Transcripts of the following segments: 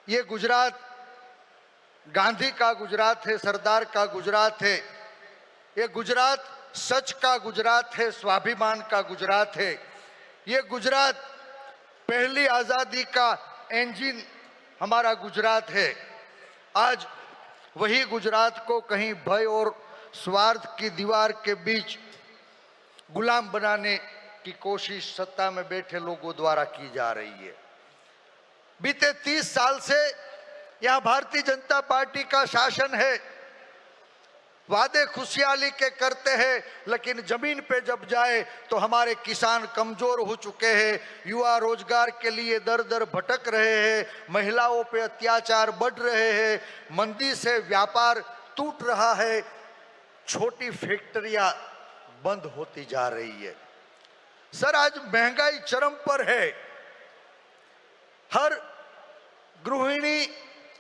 ये गुजरात गांधी का गुजरात है, सरदार का गुजरात है। ये गुजरात सच का गुजरात है, स्वाभिमान का गुजरात है। ये गुजरात पहली आजादी का इंजन हमारा गुजरात है। आज वही गुजरात को कहीं भय और स्वार्थ की दीवार के बीच गुलाम बनाने की कोशिश सत्ता में बैठे लोगों द्वारा की जा रही है। बीते 30 साल से यहां भारतीय जनता पार्टी का शासन है। वादे खुशहाली के करते हैं, लेकिन जमीन पे जब जाए तो हमारे किसान कमजोर हो चुके हैं, युवा रोजगार के लिए दर दर भटक रहे हैं, महिलाओं पे अत्याचार बढ़ रहे हैं, मंदी से व्यापार टूट रहा है, छोटी फैक्ट्रियां बंद होती जा रही है। सर, आज महंगाई चरम पर है। हर गृहिणी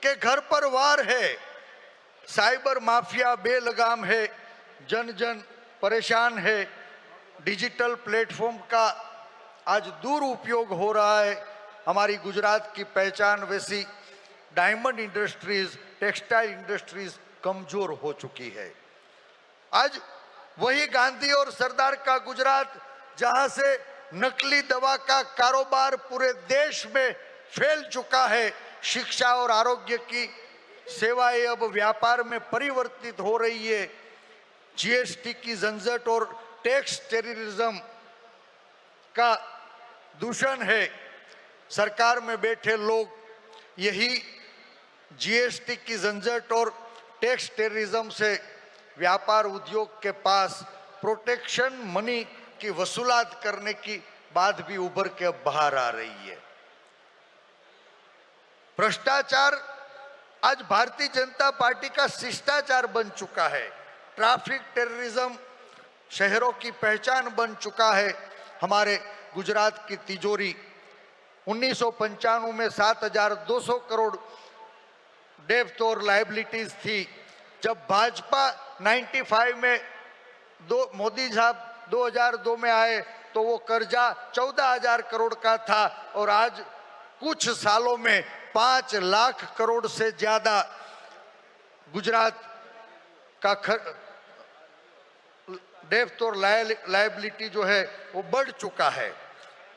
के घर पर वार है। साइबर माफिया बेलगाम है, जन जन परेशान है। डिजिटल प्लेटफॉर्म का आज दुरुपयोग हो रहा है। हमारी गुजरात की पहचान वैसी डायमंड इंडस्ट्रीज, टेक्सटाइल इंडस्ट्रीज कमजोर हो चुकी है। आज वही गांधी और सरदार का गुजरात, जहां से नकली दवा का कारोबार पूरे देश में फैल चुका है, शिक्षा और आरोग्य की सेवाएं अब व्यापार में परिवर्तित हो रही है, जीएसटी की झंझट और टैक्स टेररिज्म का दूषण है। सरकार में बैठे लोग यही जीएसटी की झंझट और टैक्स टेररिज्म से व्यापार उद्योग के पास प्रोटेक्शन मनी की वसूलात करने की बात भी उभर के अब बाहर आ रही है। भ्रष्टाचार आज भारतीय जनता पार्टी का शिष्टाचार बन चुका है। ट्रैफिक टेररिज्म शहरों की पहचान बन चुका है। हमारे गुजरात की तिजोरी 1995 में 7,200 करोड़ डेब्ट और लायबिलिटीज थी। जब भाजपा 95 में मोदी साहब 2002 में आए तो वो कर्जा 14,000 करोड़ का था और आज कुछ सालों में 5 लाख करोड़ से ज्यादा गुजरात का डेब्ट और लायबिलिटी जो है वो बढ़ चुका है।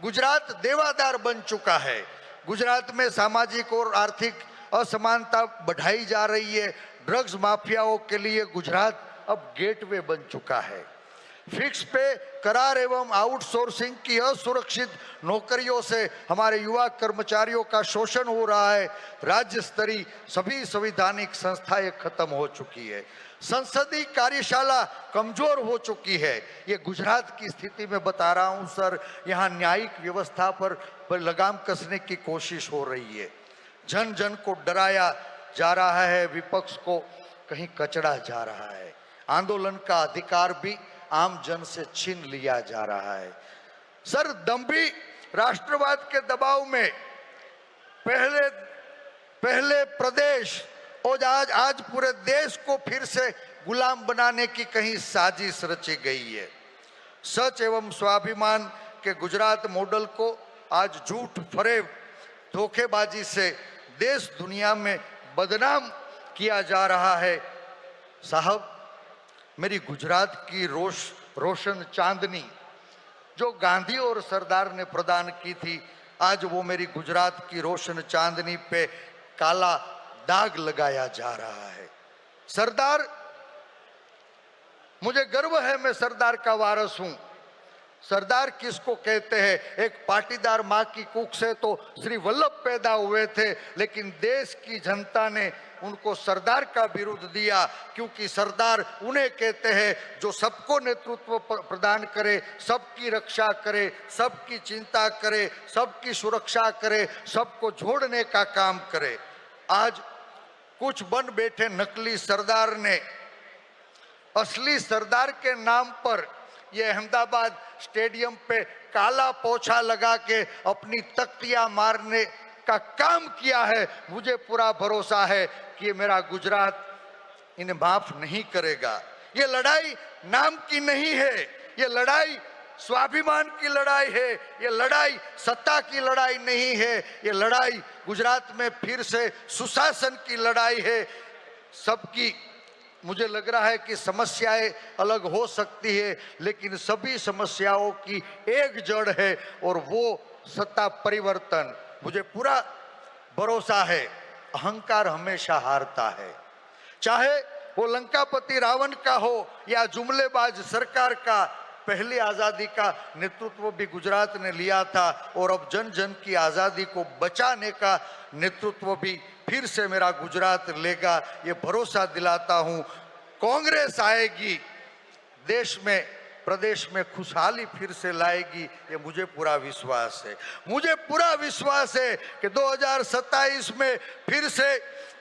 गुजरात देवादार बन चुका है। गुजरात में सामाजिक और आर्थिक असमानता बढ़ाई जा रही है। ड्रग्स माफियाओं के लिए गुजरात अब गेटवे बन चुका है। फिक्स पे करार एवं आउटसोर्सिंग की असुरक्षित नौकरियों से हमारे युवा कर्मचारियों का शोषण हो रहा है। राज्य स्तरीय सभी संवैधानिक संस्थाएं खत्म हो चुकी है। संसदीय कार्यशाला कमजोर हो चुकी है। ये गुजरात की स्थिति में बता रहा हूं सर। यहाँ न्यायिक व्यवस्था पर लगाम कसने की कोशिश हो रही है। जन जन को डराया जा रहा है, विपक्ष को कहीं कचड़ा जा रहा है। आंदोलन का अधिकार भी आम जन से छीन लिया जा रहा है। सर, दंभी राष्ट्रवाद के दबाव में पहले प्रदेश और आज पूरे देश को फिर से गुलाम बनाने की कहीं साजिश रची गई है। सच एवं स्वाभिमान के गुजरात मॉडल को आज झूठ फरेब धोखेबाजी से देश दुनिया में बदनाम किया जा रहा है। साहब, मेरी गुजरात की रोशन चांदनी जो गांधी और सरदार ने प्रदान की थी, आज वो मेरी गुजरात की रोशन चांदनी पे काला दाग लगाया जा रहा है। सरदार, मुझे गर्व है मैं सरदार का वारस हूं। सरदार किसको कहते हैं? एक पाटीदार माँ की कुख से तो श्री वल्लभ पैदा हुए थे, लेकिन देश की जनता ने उनको सरदार का बिरुद दिया, क्योंकि सरदार उन्हें कहते हैं जो सबको नेतृत्व प्रदान करे, सबकी रक्षा करे, सबकी चिंता करे, सबकी सुरक्षा करे, सबको जोड़ने का काम करे। आज कुछ बन बैठे नकली सरदार ने असली सरदार के नाम पर ये अहमदाबाद स्टेडियम पे काला पोछा लगा के अपनी तख्तियां मारने का काम किया है। मुझे पूरा भरोसा है कि ये मेरा गुजरात इन्हें माफ नहीं करेगा। ये लड़ाई नाम की नहीं है, ये लड़ाई स्वाभिमान की लड़ाई है, ये लड़ाई सत्ता की लड़ाई नहीं है, ये लड़ाई गुजरात में फिर से सुशासन की लड़ाई है। सबकी मुझे लग रहा है कि समस्याएं अलग हो सकती है, लेकिन सभी समस्याओं की एक जड़ है और वो सत्ता परिवर्तन। मुझे पूरा भरोसा है, अहंकार हमेशा हारता है, चाहे वो लंकापति रावण का हो या जुमलेबाज सरकार का। पहली आजादी का नेतृत्व भी गुजरात ने लिया था और अब जन जन की आजादी को बचाने का नेतृत्व भी फिर से मेरा गुजरात लेगा, ये भरोसा दिलाता हूं। कांग्रेस आएगी, देश में प्रदेश में खुशहाली फिर से लाएगी, ये मुझे पूरा विश्वास है। मुझे पूरा विश्वास है कि 2027 में फिर से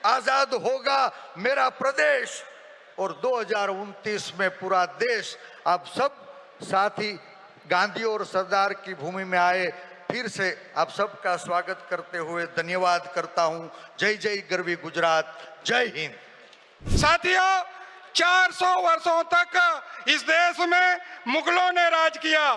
आजाद होगा मेरा प्रदेश और 2029 में पूरा देश। आप सब साथी गांधी और सरदार की भूमि में आए, फिर से आप सबका स्वागत करते हुए धन्यवाद करता हूं। जय जय गरवी गुजरात, जय हिंद। साथियों, 400 वर्षों तक इस देश में मुगलों ने राज किया,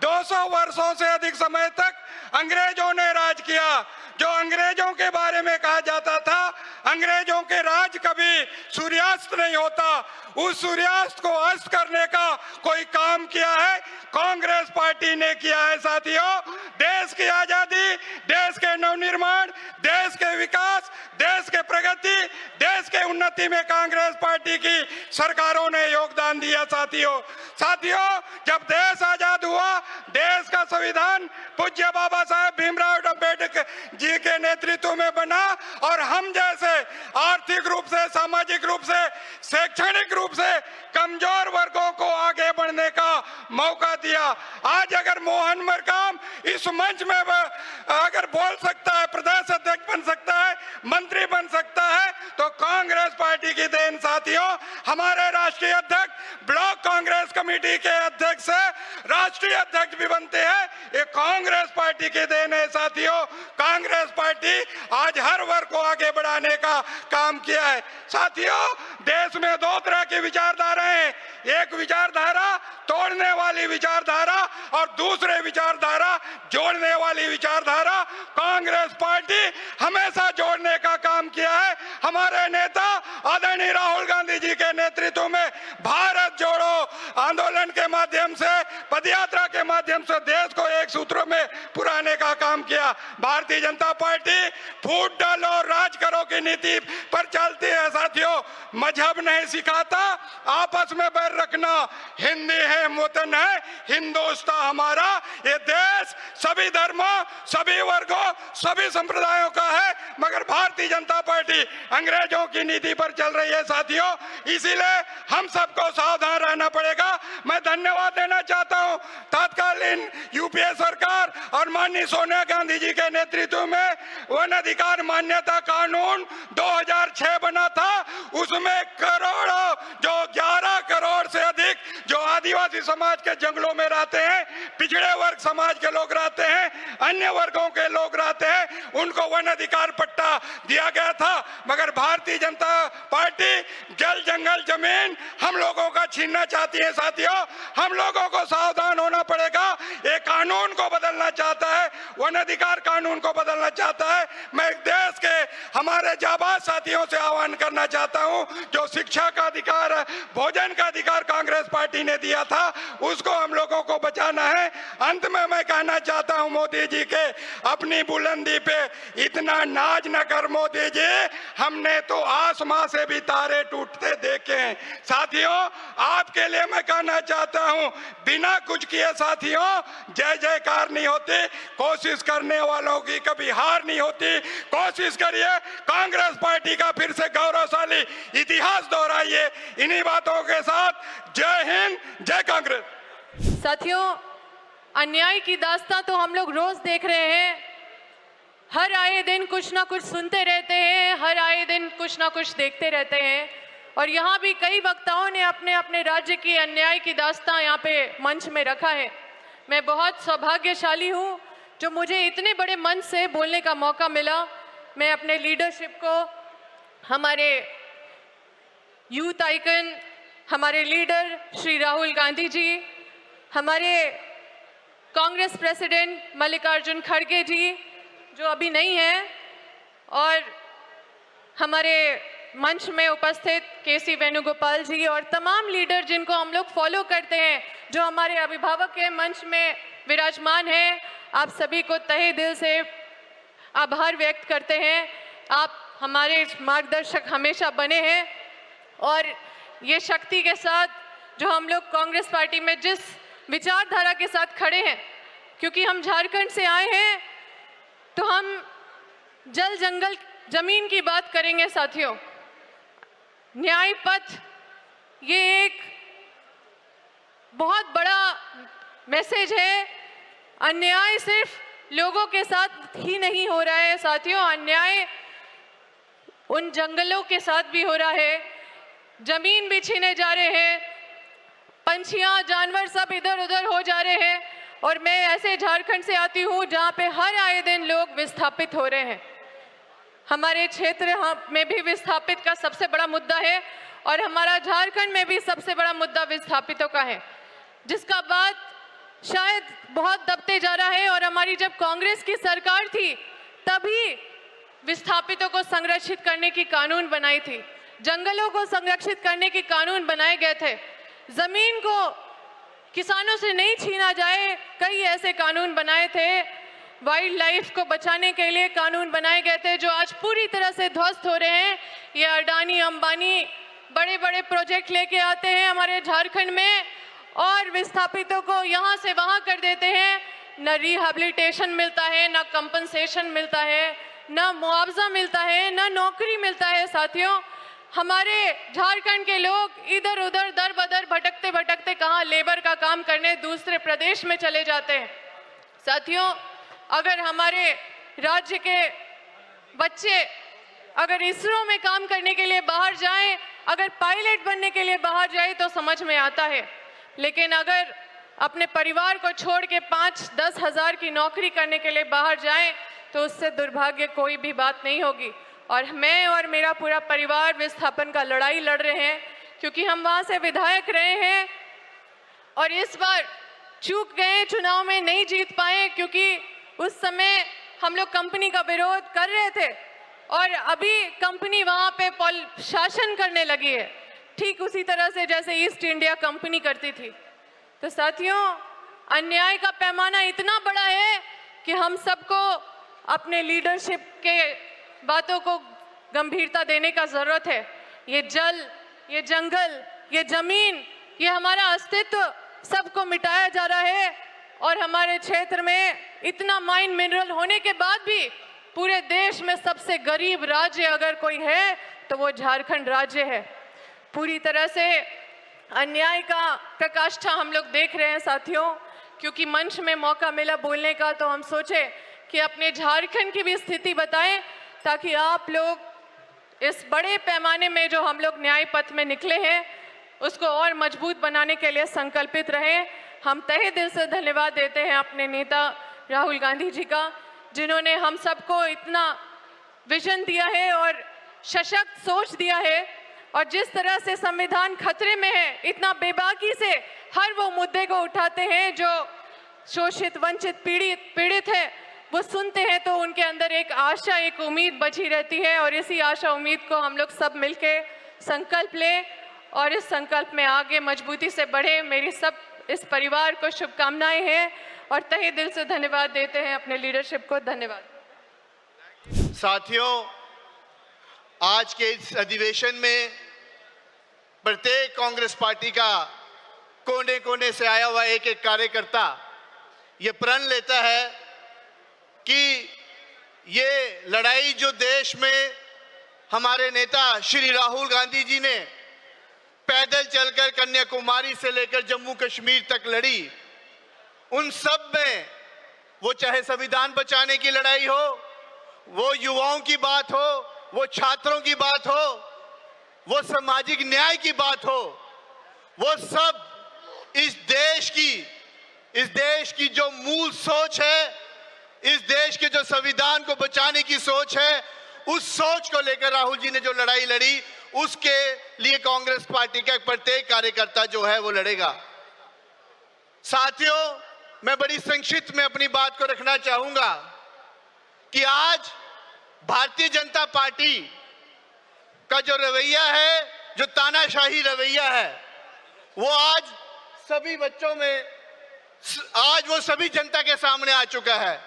200 वर्षों से अधिक समय तक अंग्रेजों ने राज किया। जो अंग्रेजों के बारे में कहा जाता था, अंग्रेजों के राज कभी सूर्यास्त नहीं होता, उस सूर्यास्त को अस्त करने का कोई काम किया है कांग्रेस पार्टी ने किया है। साथियों, देश की आजादी, देश के नवनिर्माण, देश के विकास, देश के प्रगति, देश के उन्नति में कांग्रेस पार्टी की सरकारों ने योगदान दिया। साथियों, जब देश आजाद हुआ, देश का संविधान पूज्य बाबा साहेब भीमराव अम्बेडकर जी के नेतृत्व में बना और हम जैसे आर्थिक रूप से, सामाजिक रूप से, शैक्षणिक रूप से कमजोर वर्गों को आगे बढ़ने का मौका दिया। आज अगर मोहन मरकाम इस मंच में अगर बोल सकता है, प्रदेश अध्यक्ष बन सकता है, मंत्री बन सकता है, तो कांग्रेस पार्टी की देन। साथियों, हमारे राष्ट्रीय अध्यक्ष ब्लॉक कांग्रेस कमेटी के अध्यक्ष से राष्ट्रीय अध्यक्ष भी बनते हैं, ये कांग्रेस पार्टी की देन है। साथियों, कांग्रेस पार्टी आज हर वर्ग को आगे बढ़ाने का काम किया है। साथियों, देश में दो तरह की विचारधारा है, एक विचारधारा तोड़ने वाली विचारधारा और दूसरे विचारधारा जोड़ने वाली विचारधारा। कांग्रेस पार्टी हमेशा जोड़ने का काम किया है। हमारे नेता आदरणीय राहुल गांधी जी के नेतृत्व में भारत जोड़ो आंदोलन के माध्यम से, पदयात्रा के माध्यम से देश को एक सूत्र में पुराने का काम किया। भारतीय जनता पार्टी फूट डालो और राज करो की नीति पर चलती है। साथियों, मजहब नहीं सिखाता आपस में बैर रखना, हिंदी है वतन है, हिंदुस्तान हमारा। ये देश सभी धर्मों, सभी वर्गों, सभी संप्रदायों का है, मगर भारतीय जनता पार्टी अंग्रेजों की नीति पर चल रही है। साथियों, इसीलिए हम सबको सावधान रहना पड़ेगा। मैं धन्यवाद देना चाहता हूं तत्कालीन यूपीए सरकार और माननीय सोनिया गांधी जी के नेतृत्व में वन अधिकार मान्यता कानून 2006 बना था। उसमें करोड़ों, जो 11 करोड़ से अधिक जो आदिवासी समाज के जंगलों में रहते हैं, पिछड़े वर्ग समाज के लोग रहते हैं, अन्य वर्गों के लोग रहते हैं, उनको वन अधिकार पट्टा दिया गया था। मगर भारतीय जनता पार्टी जल जंगल जमीन हम लोगों का छीनना चाहती है। साथियों, हम लोगों को सावधान होना पड़ेगा। ये कानून को बदलना चाहता है, वन अधिकार कानून को बदलना चाहता है। मैं देश के हमारे जाबाज साथियों से आह्वान करना चाहता हूं, जो शिक्षा का अधिकार, भोजन का अधिकार कांग्रेस पार्टी ने दिया था, उसको हम लोगों को बचाना है। अंत में मैं कहना चाहता हूं, मोदी जी के अपनी बुलंदी पे इतना नाज न कर मोदी जी, हमने तो आसमां से भी तारे टूटते देखे हैं। साथियों, आपके लिए मैं कहना चाहता हूं, बिना कुछ किए साथियों जय जयकार नहीं होती, कोशिश करने वालों की कभी हार नहीं होती। कोशिश करिए, कांग्रेस पार्टी का फिर से गौरवशाली इतिहास दोहराइए। इन्हीं बातों के साथ जय हिंद, जय कांग्रेस। साथियों, अन्याय की दास्तां तो हम लोग रोज देख रहे हैं, हर आए दिन कुछ ना कुछ सुनते रहते हैं, हर आए दिन कुछ ना कुछ देखते रहते हैं। और यहाँ भी कई वक्ताओं ने अपने अपने राज्य की अन्याय की दास्तां यहाँ पे मंच में रखा है। मैं बहुत सौभाग्यशाली हूँ जो मुझे इतने बड़े मंच से बोलने का मौका मिला। मैं अपने लीडरशिप को, हमारे यूथ आइकन, हमारे लीडर श्री राहुल गांधी जी, हमारे कांग्रेस प्रेसिडेंट मल्लिकार्जुन खड़गे जी जो अभी नहीं है, और हमारे मंच में उपस्थित केसी वेणुगोपाल जी और तमाम लीडर जिनको हम लोग फॉलो करते हैं, जो हमारे अभिभावक के मंच में विराजमान हैं, आप सभी को तहे दिल से आभार व्यक्त करते हैं। आप हमारे मार्गदर्शक हमेशा बने हैं, और ये शक्ति के साथ जो हम लोग कांग्रेस पार्टी में जिस विचारधारा के साथ खड़े हैं, क्योंकि हम झारखंड से आए हैं, तो हम जल जंगल जमीन की बात करेंगे साथियों। न्याय पथ ये एक बहुत बड़ा मैसेज है। अन्याय सिर्फ लोगों के साथ ही नहीं हो रहा है साथियों, अन्याय उन जंगलों के साथ भी हो रहा है। जमीन भी छीने जा रहे हैं, पंछियां जानवर सब इधर उधर हो जा रहे हैं। और मैं ऐसे झारखंड से आती हूँ जहाँ पे हर आए दिन लोग विस्थापित हो रहे हैं। हमारे क्षेत्र में भी विस्थापित का सबसे बड़ा मुद्दा है, और हमारा झारखंड में भी सबसे बड़ा मुद्दा विस्थापितों का है, जिसका बात शायद बहुत दबते जा रहा है। और हमारी जब कांग्रेस की सरकार थी तभी विस्थापितों को संरक्षित करने की कानून बनाई थी, जंगलों को संरक्षित करने की कानून बनाए गए थे, जमीन को किसानों से नहीं छीना जाए, कई ऐसे कानून बनाए थे, वाइल्ड लाइफ को बचाने के लिए कानून बनाए गए थे, जो आज पूरी तरह से ध्वस्त हो रहे हैं। ये अडानी अंबानी बड़े बड़े प्रोजेक्ट लेके आते हैं हमारे झारखंड में और विस्थापितों को यहाँ से वहाँ कर देते हैं। न रिहैबिलिटेशन मिलता है, न कंपनसेशन मिलता है, न मुआवजा मिलता है, न नौकरी मिलता है। साथियों, हमारे झारखंड के लोग इधर उधर दर बदर भटकते भटकते कहाँ लेबर का काम करने दूसरे प्रदेश में चले जाते हैं। साथियों, अगर हमारे राज्य के बच्चे अगर इसरो में काम करने के लिए बाहर जाएं, अगर पायलट बनने के लिए बाहर जाए तो समझ में आता है, लेकिन अगर अपने परिवार को छोड़ के 5-10 हज़ार की नौकरी करने के लिए बाहर जाएं तो उससे दुर्भाग्य कोई भी बात नहीं होगी। और मैं और मेरा पूरा परिवार विस्थापन का लड़ाई लड़ रहे हैं, क्योंकि हम वहाँ से विधायक रहे हैं और इस बार चूक गए, चुनाव में नहीं जीत पाए, क्योंकि उस समय हम लोग कंपनी का विरोध कर रहे थे और अभी कंपनी वहाँ पे शासन करने लगी है, ठीक उसी तरह से जैसे ईस्ट इंडिया कंपनी करती थी। तो साथियों, अन्याय का पैमाना इतना बड़ा है कि हम सबको अपने लीडरशिप के बातों को गंभीरता देने का जरूरत है। ये जल, ये जंगल, ये जमीन, ये हमारा अस्तित्व सबको मिटाया जा रहा है। और हमारे क्षेत्र में इतना माइन मिनरल होने के बाद भी पूरे देश में सबसे गरीब राज्य अगर कोई है तो वो झारखंड राज्य है। पूरी तरह से अन्याय का प्रकाष्ठा हम लोग देख रहे हैं साथियों। क्योंकि मंच में मौका मिला बोलने का, तो हम सोचे कि अपने झारखंड की भी स्थिति बताएं, ताकि आप लोग इस बड़े पैमाने में जो हम लोग न्याय पथ में निकले हैं उसको और मजबूत बनाने के लिए संकल्पित रहें। हम तहे दिल से धन्यवाद देते हैं अपने नेता राहुल गांधी जी का, जिन्होंने हम सबको इतना विजन दिया है और सशक्त सोच दिया है। और जिस तरह से संविधान खतरे में है, इतना बेबाकी से हर वो मुद्दे को उठाते हैं जो शोषित, वंचित, पीड़ित है, वो सुनते हैं तो उनके अंदर एक आशा, एक उम्मीद बची रहती है। और इसी आशा उम्मीद को हम लोग सब मिलके संकल्प लें और इस संकल्प में आगे मजबूती से बढ़े। मेरी सब इस परिवार को शुभकामनाएं हैं और तहे दिल से धन्यवाद देते हैं अपने लीडरशिप को। धन्यवाद। साथियों, आज के इस अधिवेशन में प्रत्येक कांग्रेस पार्टी का कोने कोने से आया हुआ एक एक कार्यकर्ता ये प्रण लेता है कि ये लड़ाई जो देश में हमारे नेता श्री राहुल गांधी जी ने पैदल चलकर कन्याकुमारी से लेकर जम्मू कश्मीर तक लड़ी, उन सब में वो चाहे संविधान बचाने की लड़ाई हो, वो युवाओं की बात हो, वो छात्रों की बात हो, वो सामाजिक न्याय की बात हो, वो सब इस देश की जो मूल सोच है, इस देश के जो संविधान को बचाने की सोच है, उस सोच को लेकर राहुल जी ने जो लड़ाई लड़ी, उसके लिए कांग्रेस पार्टी का प्रत्येक कार्यकर्ता जो है वो लड़ेगा। साथियों, मैं बड़ी संक्षिप्त में अपनी बात को रखना चाहूंगा कि आज भारतीय जनता पार्टी का जो रवैया है, जो तानाशाही रवैया है, वो आज सभी बच्चों में, आज वो सभी जनता के सामने आ चुका है।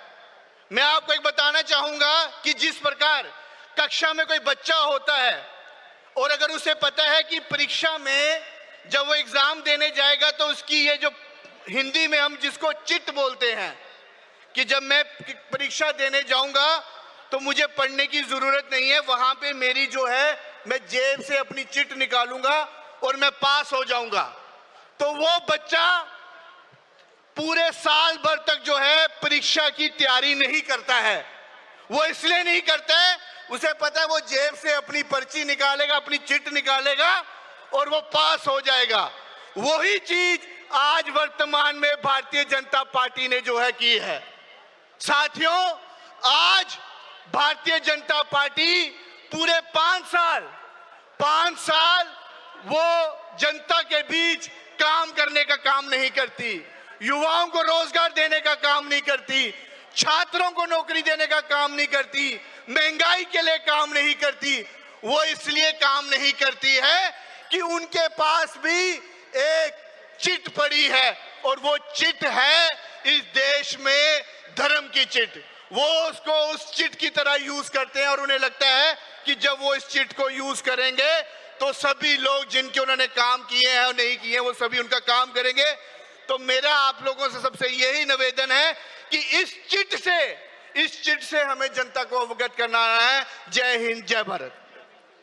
मैं आपको एक बताना चाहूंगा कि जिस प्रकार कक्षा में कोई बच्चा होता है और अगर उसे पता है कि परीक्षा में जब वो एग्जाम देने जाएगा तो उसकी ये जो हिंदी में हम जिसको चिट बोलते हैं कि जब मैं परीक्षा देने जाऊंगा तो मुझे पढ़ने की जरूरत नहीं है, वहां पे मेरी जो है मैं जेब से अपनी चिट निकालूंगा और मैं पास हो जाऊंगा। तो वो बच्चा पूरे साल भर तक जो है परीक्षा की तैयारी नहीं करता है। वो इसलिए नहीं करता है, उसे पता है वो जेब से अपनी पर्ची निकालेगा, अपनी चिट निकालेगा और वो पास हो जाएगा। वही चीज आज वर्तमान में भारतीय जनता पार्टी ने जो है की है। साथियों, आज भारतीय जनता पार्टी पूरे 5 साल वो जनता के बीच काम करने का काम नहीं करती, युवाओं को रोजगार देने का काम नहीं करती, छात्रों को नौकरी देने का काम नहीं करती, महंगाई के लिए काम नहीं करती। वो इसलिए काम नहीं करती है कि उनके पास भी एक चिट पड़ी है और वो चिट है इस देश में धर्म की चिट। वो उसको उस चिट की तरह यूज करते हैं और उन्हें लगता है कि जब वो इस चिट को यूज करेंगे तो सभी लोग जिनके उन्होंने काम किए हैं और नहीं किए हैं वो सभी उनका काम करेंगे। तो मेरा आप लोगों से सबसे यही निवेदन है कि इस चिट से हमें जनता को अवगत करना है। जय हिंद, जय भारत।